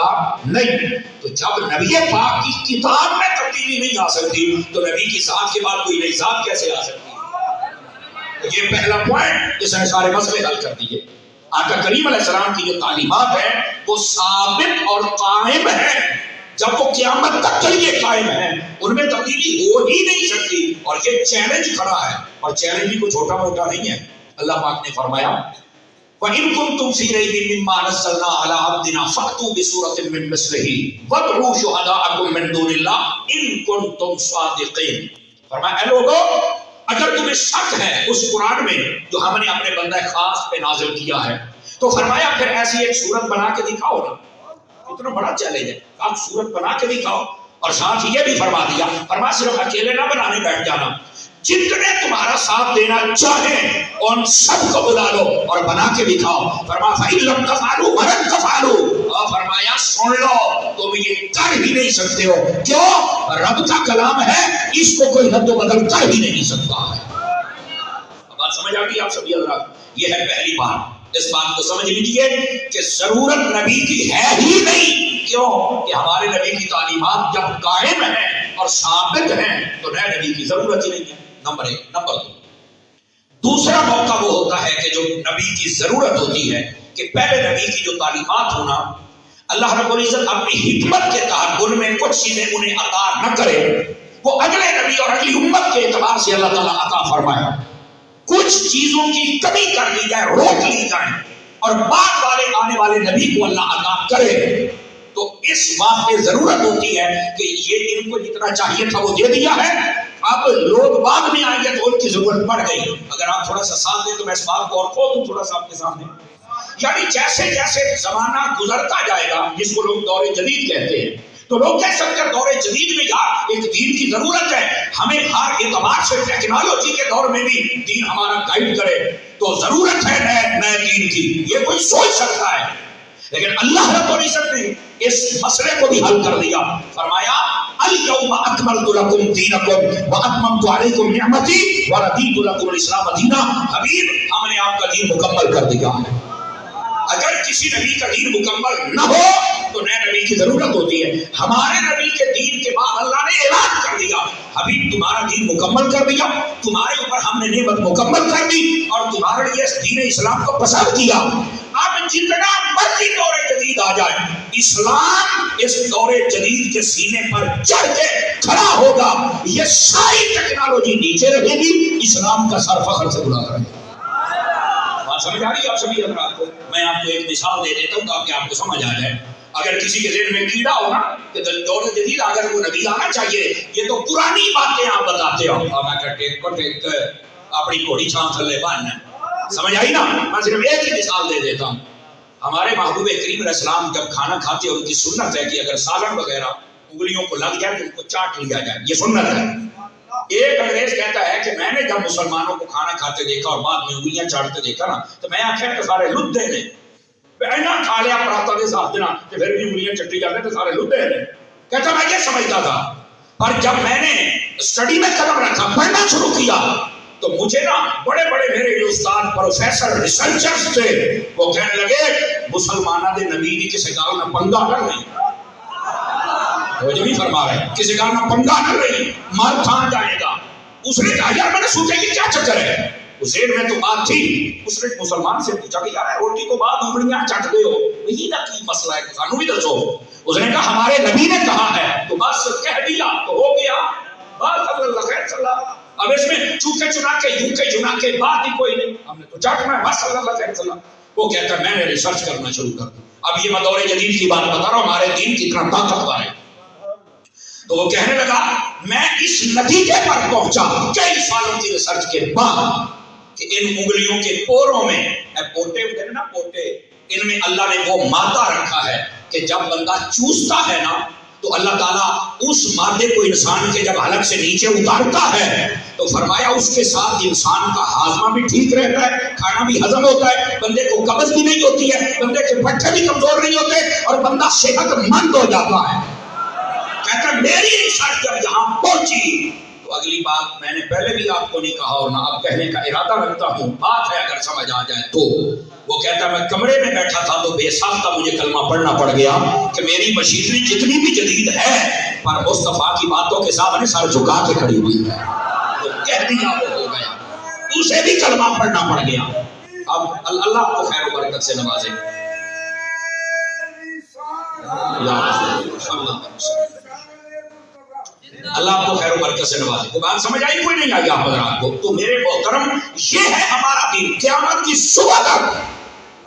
نہیں۔ تو جب نبی پاک کی کتاب میں تبدیلی نہیں آ سکتی تو نبی کی ذات کے بعد کوئی نئی ذات کیسے آ سکتی؟ تو یہ پہلا پوائنٹ، اس نے سارے مسئلے حل کر دیے۔ آقا کریم علیہ السلام کی جو تعلیمات ہیں وہ ثابت اور قائم ہیں، جب وہ قیامت تک کے لیے قائم ہیں، ان میں تبدیلی ہو ہی نہیں سکتی، اور یہ چیلنج کھڑا ہے، اور چیلنج بھی کوئی چھوٹا موٹا نہیں ہے۔ اللہ پاک نے فرمایا وَإِن كُنتُمْ فِي رَيْبٍ مِّمَّا نَزَّلْنَا عَلَىٰ عَبْدِنَا فَأْتُوا بِسُورَةٍ مِّن مِّثْلِهِ وَادْعُوا شُهَدَاءَكُم مِّن دُونِ اللَّهِ إِن كُنتُمْ صَادِقِينَ۔ فرمایا اے لوگو، اگر تمہیں شک ہے اس قرآن میں جو ہم نے اپنے بندہ خاص پہ نازل کیا ہے، تو فرمایا پھر ایسی ایک صورت بنا کے دکھاؤ نا۔ اتنا بڑا چیلنج ہے، آپ صورت بنا کے دکھاؤ، اور ساتھ یہ بھی فرما دیا، فرمایا صرف اکیلے نہ بنانے بیٹھ جانا، جتنے تمہارا ساتھ دینا چاہیں ان سب کو بلا لو اور بنا کے دکھاؤ۔ فرمایا فَإِن لَّمْ تَفْعَلُوا وَلَن تَفْعَلُوا، اور فرمایا سن لو تم یہ کر ہی نہیں سکتے ہو، کیوں؟ رب کا کلام ہے، اس کو کوئی رد و بدل کر ہی نہیں سکتا ہے۔ اب بات سمجھ آ گئی آپ سبھی حضرات؟ یہ ہے پہلی بات۔ اس بات کو سمجھ لیجئے کہ ضرورت نبی کی ہے ہی نہیں، کیوں کہ ہمارے نبی کی تعلیمات جب قائم ہیں اور ثابت ہیں تو نئے نبی کی ضرورت ہی نہیں ہے۔ نمبر ایک۔ نمبر دو، دوسرا موقع وہ ہوتا ہے کہ جو نبی کی ضرورت ہوتی ہے کہ پہلے نبی کی جو تعلیمات ہونا، اللہ رب العزت اپنی حکمت کے تحت ان میں کچھ چیزیں انہیں عطا نہ کرے، وہ اگلے نبی اور اگلی امت کے اعتبار سے اللہ تعالیٰ عطا فرمائے، کچھ چیزوں کی کمی کر دی جائے، روک لی جائے، اور بعد والے آنے والے نبی کو اللہ عطا کرے، تو اس بات پہ ضرورت ہوتی ہے کہ یہ ان کو جتنا چاہیے تھا وہ دے دیا ہے، اب لوگ بعد میں آئیں گے تو ان کی ضرورت بڑھ گئی۔ اگر آپ تھوڑا سا ساتھ دیں تو میں اس بات کو اور کھول دوں تھوڑا سا آپ کے سامنے، یعنی جیسے جیسے زمانہ گزرتا جائے گا، جس کو لوگ دور جدید کہتے ہیں، تو لوگ کہہ سکتے ہیں دور جدید میں یار ایک دین کی ضرورت ہے، ہمیں ہر اعتبار سے ٹیکنالوجی کے دور میں بھی دین ہمارا گائیڈ کرے، تو ضرورت ہے نئے دین کی، یہ کوئی سوچ سکتا ہے، لیکن اللہ رب العزت نے اس مسئلے کو بھی حل کر دیا۔ فرمایا اليوم اکملت لکم دینکم واتممت علیکم نعمتی ورضیت لکم الاسلام دینا۔ حبیب، ہم نے آپ کا دین مکمل کر دیا ہے۔ اگر کسی نبی کا دین مکمل نہ ہو تو نئے نبی کی ضرورت ہوتی ہے۔ ہمارے نبی کے دین کے بعد اللہ نے اعلان کر دیا حبیب تمہارا دین مکمل کر دیا، تمہارے اوپر ہم نے نعمت مکمل کر دی اور تمہارے لیے اس دین اسلام کو پسند کیا۔ اب جتنا مرضی دور جدید آ جائے، اسلام اس دور جدید کے سینے پر چڑھ کے کھڑا ہوگا، یہ ساری ٹیکنالوجی نیچے رہے گی، اسلام کا سر فخر سے بلند رہے گا۔ بات سمجھ آ رہی ہے آپ سبھی حضرات کو؟ میں آپ کو ایک مثال دے دیتا ہوں تاکہ آپ کو سمجھ آ جائے۔ اگر کسی کے ذہن میں کیڑا ہو نا کہ دور جدید اگر وہ نبی آنا چاہیے، یہ تو پرانی باتیں آپ بتاتے ہو، اور میں کہتے کو ٹیک اپنی گھوڑی چھان تھلے باندھنا، سمجھ آئی نا؟ میں صرف ایک ہی مثال دے دیتا ہوں۔ ہمارے محبوب کریم علیہ السلام جب کھانا کھاتے ہیں ان کی سنت ہے کہ اگر سالن وغیرہ انگلیوں کو لگ جائے تو ان کو چاٹ لیا جائے، یہ سنت ہے۔ ایک انگریز کہتا ہے کہ میں نے جب مسلمانوں کو کھانا کھاتے دیکھا اور بعد میں انگلیاں چاٹتے دیکھا نا تو میں آخیا کہ سارے لدے نے اینا کھا لیا پراتا دے ساتھ دینا کہ پھر بھی انگلیاں چٹی جاتے تو سارے لدے نے۔ کہتا میں یہ سمجھتا تھا، پر جب میں نے اسٹڈی میں قدم رکھا، پڑھنا شروع کیا، تو مجھے نا بڑے بڑے میرے جو استاد پروفیسر ریسرچرز تھے وہ کہنے لگے مسلمانہ دے نبی دی کسی گال نہ پنگا نہ نہیں، وہ جو بھی فرما رہے ہیں کسی گال نہ پنگا نہ نہیں، مار کھان جائے گا۔ اس نے کہا یار میں نے سوچا کہ کیا چکر ہے، زید میں تو بات تھی، اس نے مسلمان سے پوچھا کہ یار روٹی کو بعد انگلیاں چٹتے ہو، یہی نہ کی مسئلہ ہے، سانو بھی دسو۔ اس نے کہا ہمارے نبی نے کہا ہے تو بس کہہ دیا تو ہو گیا، بس اللہ خیر صلی اللہ۔ اب اس میں چوکے چنا کے یوں کے چنا کے بات ہی کوئی نہیں، ہم نے تو چٹنا ہے بس اللہ خیر صلی اللہ۔ وہ کہتا ہے میں نے ریسرچ کرنا شروع کر دی، اب یہ میں دور جدید کی بات بتا رہا ہوں، ہمارے دین کتنا طاقتور ہے۔ تو وہ کہنے لگا میں اس نتیجے پر پہنچا کئی سالوں کی ریسرچ کے بعد کہ ان انگلیوں کے پوروں میں پوٹے ہوتے ہیں نا، پوٹے، ان میں اللہ نے وہ مادہ رکھا ہے کہ جب بندہ چوستا ہے نا تو اللہ تعالیٰ اس مادے کو انسان کے جب حلق سے نیچے اتارتا ہے تو فرمایا اس کے ساتھ انسان کا ہاضمہ بھی ٹھیک رہتا ہے، کھانا بھی ہضم ہوتا ہے، بندے کو قبض بھی نہیں ہوتی ہے، بندے کے پٹھے بھی کمزور نہیں ہوتے اور بندہ صحت مند ہو جاتا ہے۔ کہتا میری ریسرچ جب یہاں پہنچی تو اگلی بات میں نے پہلے بھی آپ کو نہیں کہا اور نہ اب کہنے کا ارادہ رکھتا ہوں، بات ہے اگر سمجھ آ جائے تو۔ وہ کہتا میں کمرے میں بیٹھا تھا تو بے ساختہ مجھے کلمہ پڑھنا پڑ گیا کہ میری مشینری جتنی بھی جدید ہے پر مصطفیٰ کی باتوں کے سامنے سر جھکا کے کھڑی ہوئی ہے۔ تو کہہ دیا وہ ہو گیا، اسے بھی کلمہ پڑھنا پڑ گیا۔ اب اللہ کو خیر و برکت سے نوازے۔ اللہ آپ کو خیر و برکت سے نوازے۔ وہ بات سمجھ آئی کوئی نہیں آئی آپ حضرات کو؟ تو میرے محترم یہ ہے ہمارا دین، قیامت کی صبح تک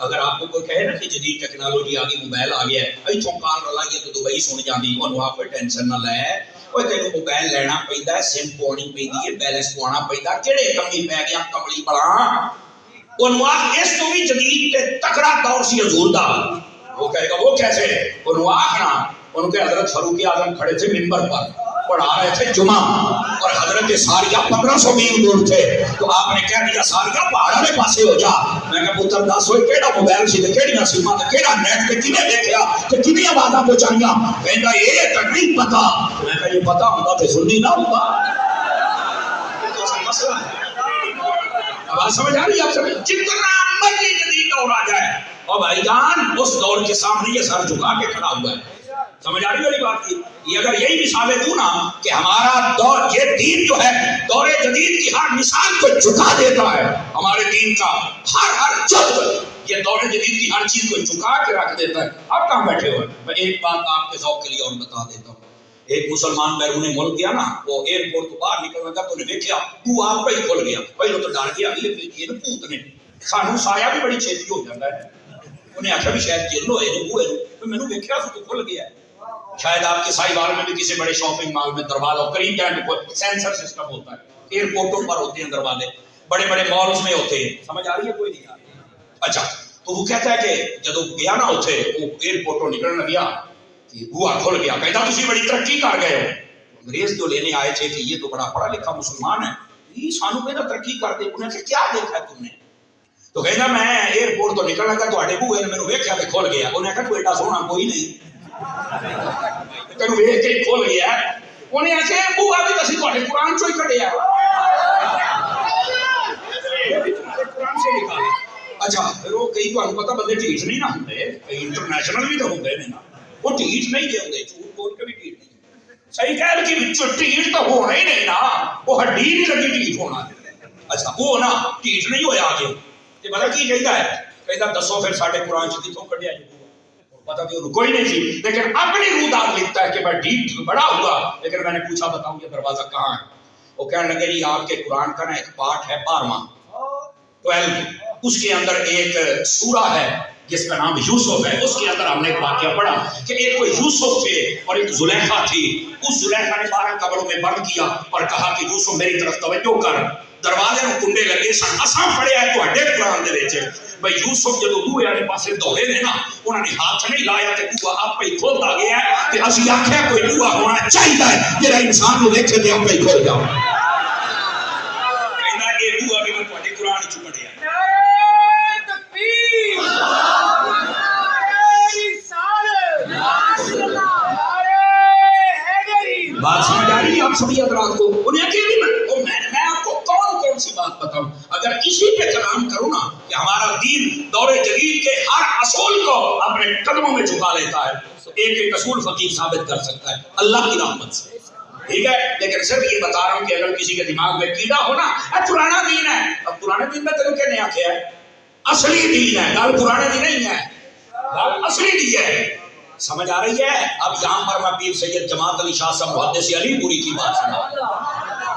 اگر آپ کو کوئی کہے نا کہ جدید ٹیکنالوجی آ گئی، موبائل آ گیا ہے، ایتھوں کال رلا گیا تو دبئی سن جاندی، انہوں آپ کوئی ٹینشن نہ لے، اوے تینوں موبائل لینا پیندا ہے، سم پوانی پیندی ہے، بیلنس پوانا پیندا، کیڑے کمی پی گیا کملی بڑا، انہوں آپ اس تو بھی جدید تے تکڑا دور سی حضور دا۔ وہ کہے گا وہ کیسے؟ انہوں آخنا ان کے حضرت فاروق اعظم کھڑے تھے منبر پر پڑھا رہے تھے جمعہ اور حضرت ساریہ 1500 میل دور تھے، تو آپ نے کہہ دیا ساریہ پہاڑ میں پاسے ہو جا۔ میں کہا پتر دس ہوئے کیڑا موبائل سی تے کیڑیاں سیماں تے کیڑا نیٹ تے کنے دیکھیا تے کنیاں آوازاں پہنچائیاں؟ کہندا یہ تے نہیں پتا۔ میں کہا یہ پتا ہوندا تے سننی نہ ہوندا۔ مسئلہ ہے، آواز سمجھ آ رہی ہے آپ سمجھ؟ جتنا مرضی جدید دور آ جائے اور بھائی جان اس دور کے سامنے یہ سر جھکا کے کھڑا ہوا ہے۔ سمجھ آ رہی والی بات کی؟ یہ اگر یہی مثالیں دوں نا کہ ہمارا دور یہ دین جو ہے دور جدید کی ہر مثال کو جھکا دیتا ہے، ہمارے دین کا ہر جذب یہ دور جدید کی ہر چیز کو جھکا کے رکھ دیتا ہے۔ آپ کہاں بیٹھے ہوئے؟ میں ایک بات آپ کے ذوق کے لیے اور بتا دیتا ہوں۔ ایک مسلمان بیرون ملک گیا نا، وہ ایئرپورٹ تو باہر نکل لگا تو نے دیکھا وہ آپ پہ ہی کھل گیا، پہلے تو ڈر گیا یہ نا پوت نے سانو سایہ بھی بڑی چھیتی ہو جاتا ہے، انہیں آخیا بھی شاید جن ہوئے تو میں نے دیکھا تو کھل گیا۔ شاید آپ کے سائی بار میں بھی کسی بڑے شاپنگ مال میں دروازہ قریب جائیں تو سینسر سسٹم ہوتا ہے، ایئرپورٹوں پر ہوتے ہیں دروازے، بڑے بڑے مالز میں ہوتے ہیں، سمجھ آ رہی ہے کوئی نہیں آ رہی؟ اچھا تو وہ کہتا ہے کہ جب گیا نا اتنے وہ ایئرپورٹوں نکلنے گیا بوا کھل گیا، کہتا تسی بڑی ترقی کر گئے ہو۔ انگریز جو لینے آئے تھے کہ یہ تو بڑا پڑھا لکھا مسلمان ہے، یہ سانو کہنا ترقی کر دے، انہیں کہا کیا دیکھا ہے تم نے؟ تو کہنا میں ایئرپورٹ تو نکل لگا تو بوے نے میرے ویکھیا تے کھل گیا، انہیں کہا تو ایڈا سونا کوئی نہیں تینوں ویکھ کے کھل گیا، انہیں آخیا بوا بھی تسی تہاڈے قرآن چوں ہی کڈیا قرآن سے نکالا۔ اچھا پھر وہ کئی تمہیں پتا بندے ٹھیٹ نہیں نہ ہوندے، کئی انٹرنیشنل بھی تو ہوندے نے نا، وہ ٹھیٹ نہیں دے ہوندے، جھوٹ بول کے بھی ٹھیٹ نہیں، صحیح کہہ لگی بچوں ٹھیٹ تو ہونا ہی نہیں نا، وہ ہڈی نہیں لگی ٹھیٹ ہونا۔ اچھا وہ نا ٹھیٹ نہیں ہویا آگے تے پتا کی کہتا ہے؟ کہتا دسو پھر ساڈے قرآن چ کتوں کڈیا جی؟ پتا کہ کوئی نہیں تھی، لیکن اپنی روح دار لکھتا ہے کہ میں ڈھیٹ بڑا ہوا، لیکن میں نے پوچھا بتاؤں یہ دروازہ کہاں ہے؟ وہ کہنے لگے جی آپ کے قرآن کا نا ایک پارٹ ہے 12واں 12، اس کے اندر ایک سورہ ہے جس کا نام یوسف ہے، اس کے اندر ہم نے ایک واقعہ پڑھا کہ ایک کوئی یوسف تھے اور ایک زلیخا تھی، اس زلیخا نے 12 قبروں میں بند کیا اور کہا کہ یوسف میری طرف توجہ کر، دروازے میں کنڈے لگے سن، اساں پڑھیا ہے تہاڈے قرآن دے وچ بھئی یوسف جدو بوئے والے پاسے دوڑے نے نا انہوں نے ہاتھ نہیں لایا تے بوا آپ ہی کھولتا گیا ہے تے اسی آکھیا کوئی بوا ہونا چاہیے ہے جڑا انسان کو ویکھے تے آپ ہی کھول جاؤ۔ کہنا اے بوا بھی میں تہاڈے قرآن وچ پڑھیا بات سمجھ آ رہی ہے آپ سبھی حضرات کو؟ انہیں کہ میں آپ کو کون سی بات بتاؤں، اگر اسی پہ کلام کروں نا کہ ہمارا دین دور جدید کے ہر اصول کو اپنے قدموں میں جھکا لیتا ہے، تو ایک ایک اصول فقیر ثابت کر سکتا ہے اللہ کی رحمت سے۔ ٹھیک ہے، لیکن صرف یہ بتا رہا ہوں کہ اگر کسی کے دماغ میں کیڑا ہو نا پرانا دین ہے، اب پرانے دین میں تینوں کہنے آخیا ہے اصلی دین ہے، گل پرانے دین نہیں ہے، گل اصلی دین ہے. سمجھ آ رہی ہے؟ اب یہاں پر میں پیر سید جماعت علی شاہ صاحب محدث علی پوری کی بات سنا.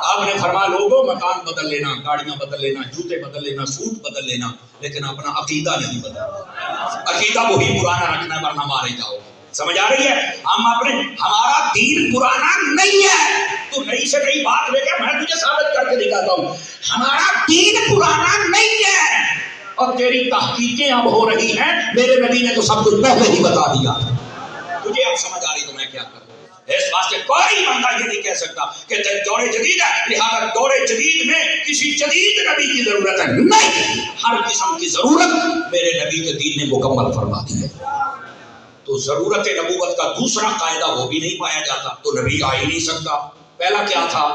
آپ نے فرمایا لوگوں مکان بدل لینا، گاڑیاں بدل لینا، جوتے بدل لینا، سوٹ بدل لینا، لیکن اپنا عقیدہ نہیں بدلنا. عقیدہ وہی پرانا رکھنا ہے ورنہ مارے جاؤ. سمجھ آ رہی ہے؟ ہم اپنے ہمارا دین پرانا نہیں ہے. تو نئی سے نئی بات لے کے میں تجھے ثابت کر کے دکھاتا ہوں ہمارا دین پرانا نہیں ہے. اور تیری تحقیقیں اب ہو رہی ہیں، میرے نبی نے تو سب کچھ پہلے ہی بتا دیا. تجھے اب سمجھ آ رہی تو میں کیا کروں؟ اس واسطے کوئی بندہ یہ نہیں کہہ سکتا کہ دور جدید ہے لہذا دور جدید میں کسی جدید نبی کی ضرورت ہے. نہیں، ہر قسم کی ضرورت میرے نبی کے دین نے مکمل فرما دی ہے. تو ضرورت نبوت کا دوسرا قاعدہ وہ بھی نہیں پایا جاتا تو نبی آ ہی نہیں سکتا. پہلا کیا تھا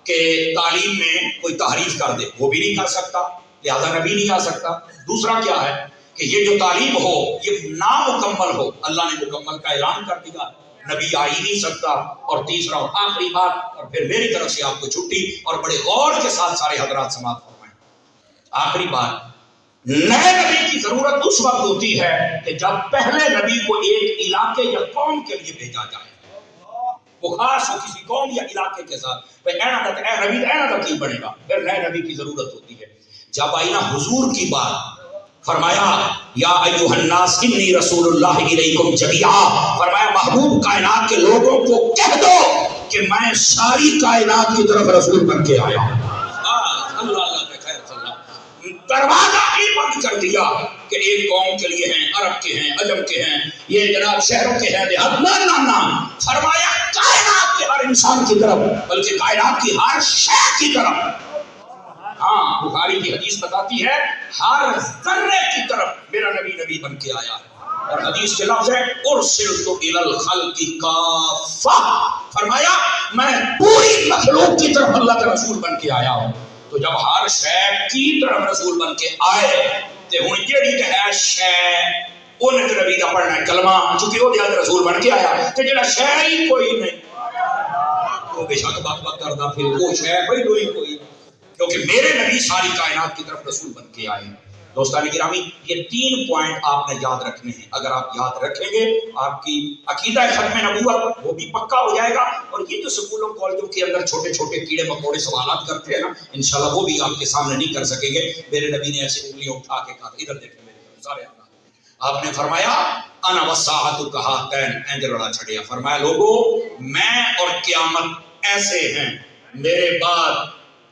کہ تعلیم میں کوئی تحریف کر دے، وہ بھی نہیں کر سکتا لہذا نبی نہیں آ سکتا. دوسرا کیا ہے کہ یہ جو تعلیم ہو یہ نامکمل ہو، اللہ نے مکمل کا اعلان کر دیا، نبی آ ہی نہیں سکتا. اور تیسرا اور آخری بات، اور پھر میری طرف سے آپ کو چھٹی اور بڑے غور کے ساتھ سارے حضرات سماعت فرمائیں. آخری بات، نئے نبی کی ضرورت اس وقت ہوتی ہے کہ جب پہلے نبی کو ایک علاقے یا قوم کے لیے بھیجا جائے، وہ خاص ہو کسی قوم یا علاقے کے ساتھ، اے نبی کی بنے گا، پھر نئے نبی کی ضرورت ہوتی ہے. جب آئی نا حضور کی بات، فرمایا یا ایھا الناس انی رسول اللہ الیکم جمیعا، فرمایا محبوب کائنات کے لوگوں کو کہہ دو کہ میں ساری کائنات کی طرف رسول بن کے آیا ہوں. دروازہ ہی بند کر دیا کہ ایک قوم کے لیے ہیں، عرب کے ہیں، عجم کے ہیں، یہ جناب شہروں کے ہیں، دیہات. نہ فرمایا کائنات کے ہر انسان کی طرف، بلکہ کائنات کی ہر شے کی طرف. ہاں، بخاری کی حدیث بتاتی ہے ہر ذرے کی طرف میرا نبی بن کے آیا ہے. اور حدیث کے لفظ ہے ارسلت الی الخلق کافہ، فرمایا میں پوری مخلوق کی طرف اللہ کا رسول بن کے آیا ہوں. تو جب ہر شے کی طرف رسول بن کے آئے تے ہن جیڑی کہ ہے شے انہیں تے نبی دا پڑھنا ہے کلمہ، چونکہ وہ دیہات رسول بن کے آیا تے جڑا شے ہی کوئی نہیں وہ بے شک بات کردا پھر وہ شے کوئی، کیونکہ میرے نبی ساری کائنات کی طرف رسول بن کے آئے. دوستان گرامی، یہ 3 پوائنٹ آپ نے یاد رکھنے ہیں. اگر آپ یاد رکھیں گے آپ کی عقیدہ ختم نبوت وہ بھی پکا ہو جائے گا. اور یہ جو سکولوں کالجوں کے اندر چھوٹے چھوٹے کیڑے مکوڑے سوالات کرتے ہیں نا، انشاءاللہ وہ بھی آپ کے سامنے نہیں کر سکیں گے. میرے نبی نے ایسے انگلیاں اٹھا کے کہا، ادھر دیکھیں میرے سارے آپ نے فرمایا انا والساعۃ کہاتین، اینج رڑا چھڑیا، فرمایا لوگوں میں اور قیامت ایسے ہیں، میرے بعد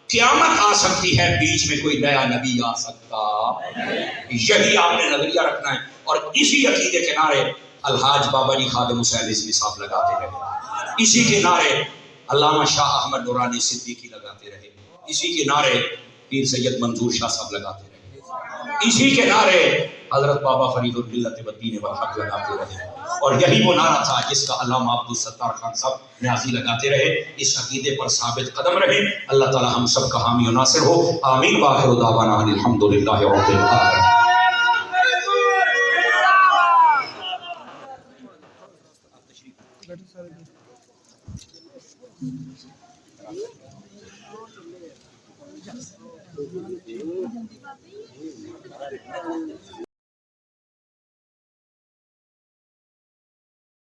قیامت آ سکتی ہے، بیچ میں کوئی نیا نبی آ سکتا. یہی آپ نے نظریہ رکھنا ہے. اور اسی عقیدے کے نعرے الحاج بابا جی خادم حسین رضوی صاحب لگاتے رہے، اسی کے نعرے علامہ شاہ احمد نورانی صدیقی لگاتے رہے، اسی کے نعرے پیر سید منظور شاہ صاحب لگاتے رہے، اسی کے نعرے حضرت بابا فرید الملت والدین والحق لگاتے رہے. اور یہی وہ نعرہ تھا جس کا علامہ عبدالستار خان صاحب نیازی لگاتے رہے. اس عقیدے پر ثابت قدم رہے. اللہ تعالی ہم سب کا حامی و ناصر ہو. آمین. وآخر دعوانا ان الحمدللہ رب العالمین.